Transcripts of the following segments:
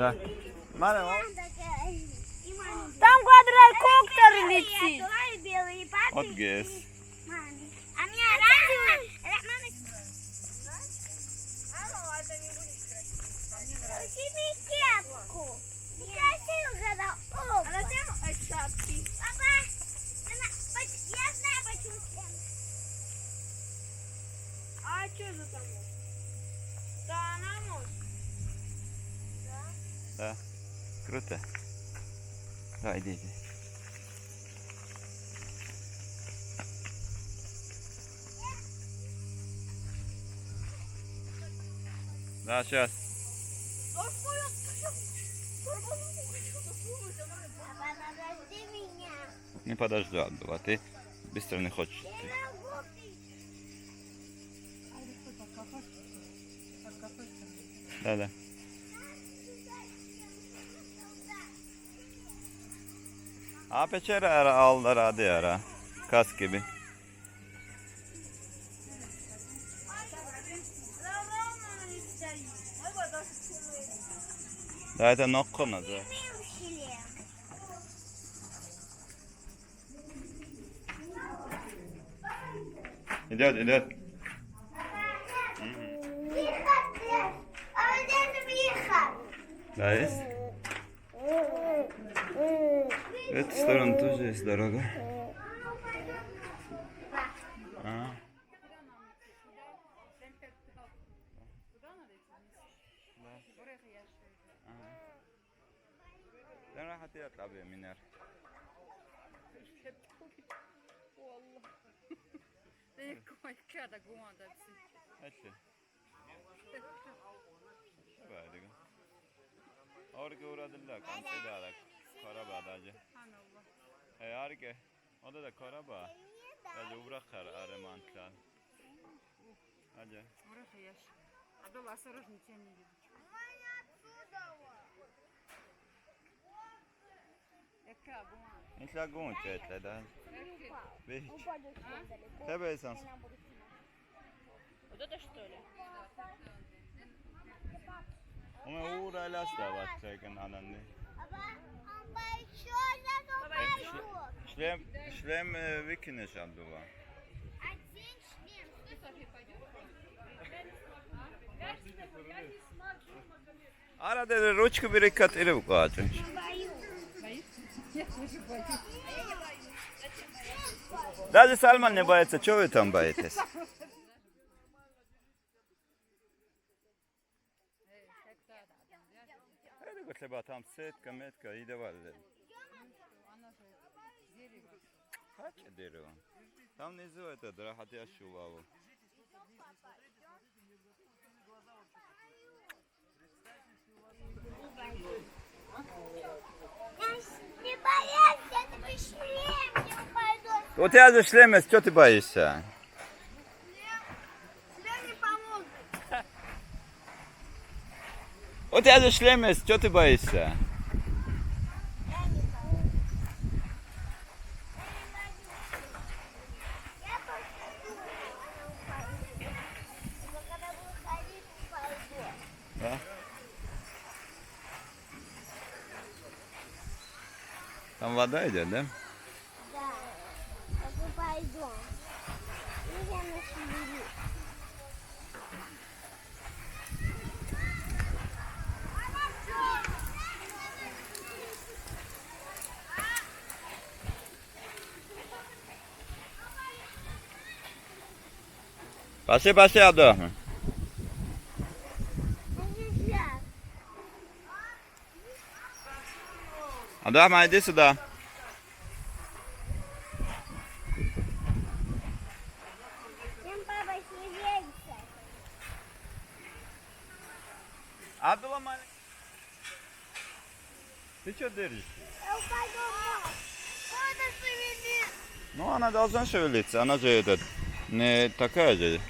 Да. Мама, Там квадрокоптер летит. от гес. А мне оранжевый. Возьми кепку. Я сильно а зачем шапки? Папа, я знаю, почему. А что за там? Да, она может. Да. Круто. Да, иди. Да, сейчас. Папа, подожди меня. Не подожду, Абдул, а ты быстро не хочешь. Да, да. A peçere aldılar hadi yara. Kas gibi. Да, это нокко надо. Идет, идет. Да, есть? В эту сторону тоже есть дорога. Ага. Sen rahat yat abi miner. Hadi. Böyle. Oraya uğradılar kansedarak. Karabağ'dacı. Harika. O da Karabağ. Hadi uğrak aramantlar. Hadi. Абдул, осторожно, тебя не видит. Nicht la gut, Jet, da. Бей. Тебе сам. Вот это что ли? У меня ура ласта ватчайкан ананны. Шлем выкинешь, Абдулла. Arada ручку бери, катери вкладываешь. Даже Сальман не боится, что вы там боитесь? Это треба там сетка, метка и давай. Kaç дерево? Там внизу это драхатящую лаву. Не бояться, это шлем не упадет. У тебя же шлем есть, что ты боишься? Шлем не поможет. У тебя же шлем есть, что ты боишься? Да? Там вода идет, да? Да. Так мы пойдем. И я нашли. Пошли, пошли, Абдурахман. Абдурахман, иди сюда. Абдурахман. Ты что держишь? Ну, она должна шевелиться, она же этот, не такая же.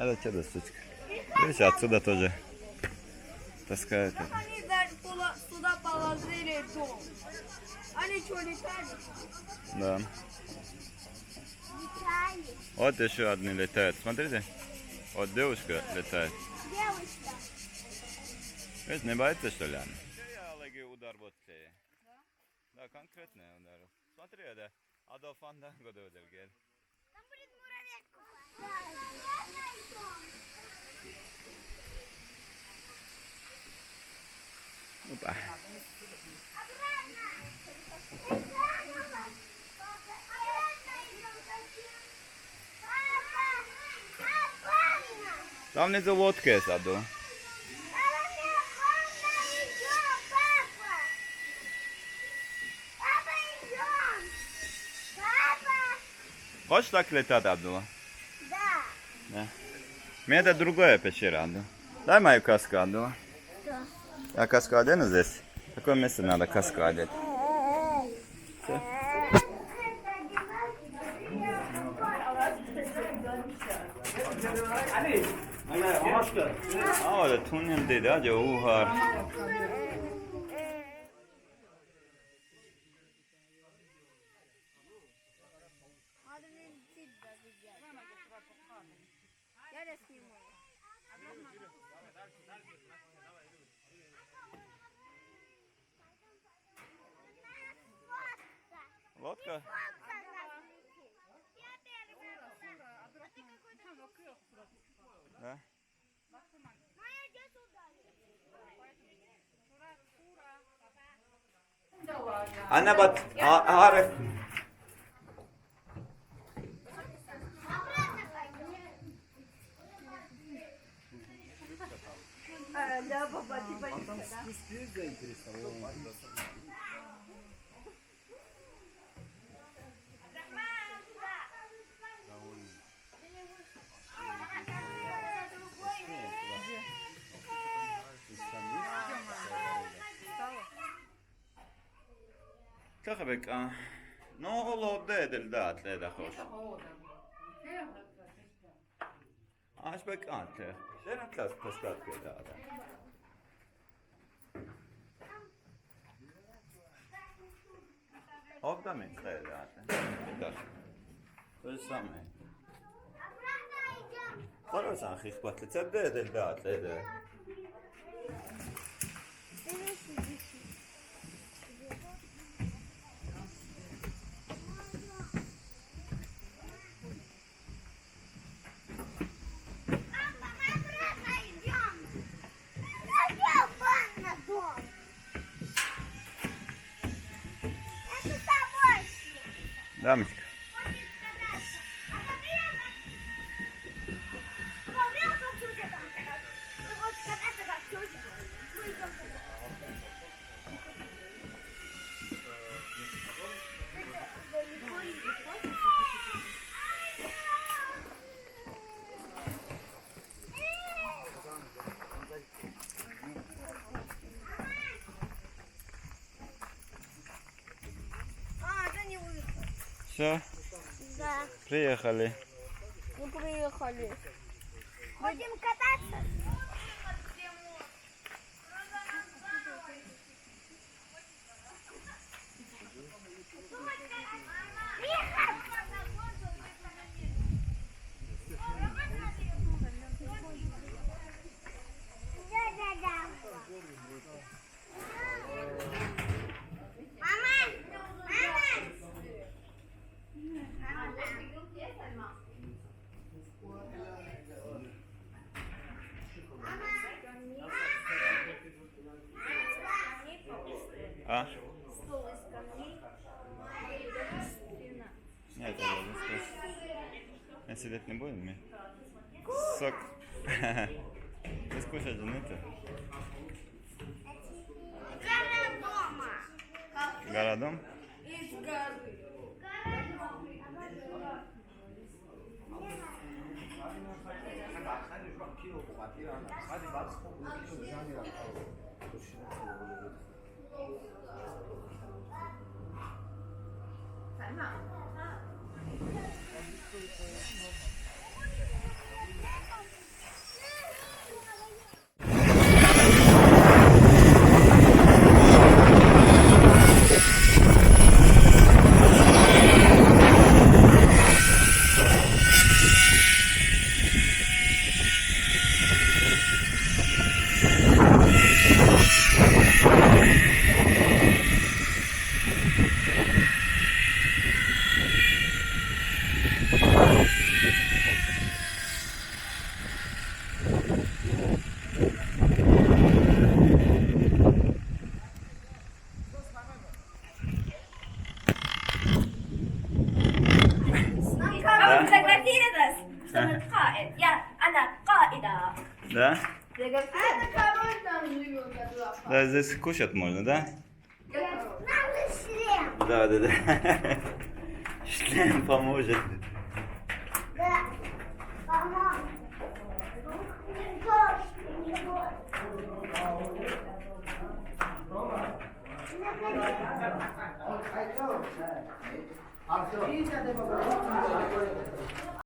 Это что за штучка? Видишь, отсюда тоже таскают. это. Они даже сюда положили дом. Они что, летали? Да. Летали. Вот еще одни летают. Смотрите. Вот девушка летает. Девушка. Видишь, не боится, что ли она? Удар вот şeye. Да, конкретный удар. Смотри, это Адольф Фанданго da ödül gel. Там будет муравейка. Опа. Там внизу лодка есть, Аду. Хочешь так летать, Абдула? Да. Да. Мне это другая пещера, Абдула. Дай мою каску, Абдула. Да. Я каску одену здесь. В какое место надо каску одеть? А, вот туннель değil, hadi uhar. Надо мне тебя взять. Я снимаю. Лодка? Да? Anne bak, Arif. Да, папа, ты пойдешь. ככה בקעה. נו, לא דדל דעת לדחוש. אש בקעה, תך. זה נתלס פסקת כדעת. עוד דמין חדעת. כך. זה סמי. חלוס אחי אכפת לצד דדל דעת לדעת. Дамочка. Все, Да, приехали. мы приехали. Будем кататься? А? Стол из камней. Нет, это не скучно. А сидеть не будем мы? Сок. Ты скушать же нет? Гора дома. Городом? Из горы. أو فوتوغرافينا بس صرت قائد يا أنا قائدة Да? Это король живет. Да, здесь кушать можно, да? Нам же шлем. Да. Шлем поможет. Да. Ага. Все.